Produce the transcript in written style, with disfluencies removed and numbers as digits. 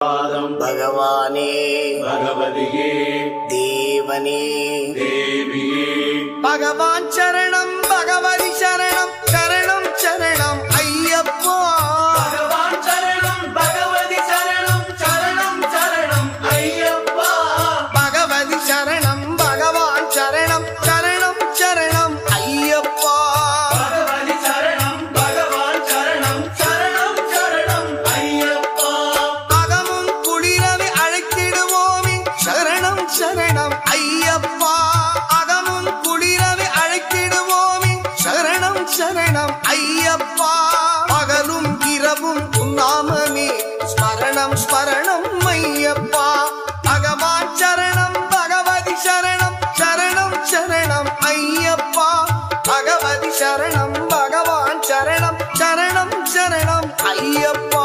भगवाने भगवदिये देवने देविये भगवान शरणं भगवति शरणं शरणं शरणं अय्यप्पा भगवान शरणं भगवति शरणं शरणं शरणं अय्यप्पा भगवति शरणं भगवान शरणं शरणं शरणं अय्यप्पा भगवति शरणं भगवान शरणं शरणं शरणं अय्यप्पा अगमुं कुளிரவே அழைத்திடுவோமே शरणं शरणं अय्यप्पा अगमुं कुளிரவே அழைத்திடுவோமே शरणं शरणं अय्यप्पा பகலும் இரவும் உன்னாமமே ஸ்மரணம் ஸ்மரணம் ஐயப்பா பகவான் சரணம் பகவதி சரணம் சரணம் சரணம் ஐயப்பா பகவதி சரணம் பகவான் சரணம் சரணம் சரணம் ஐயப்பா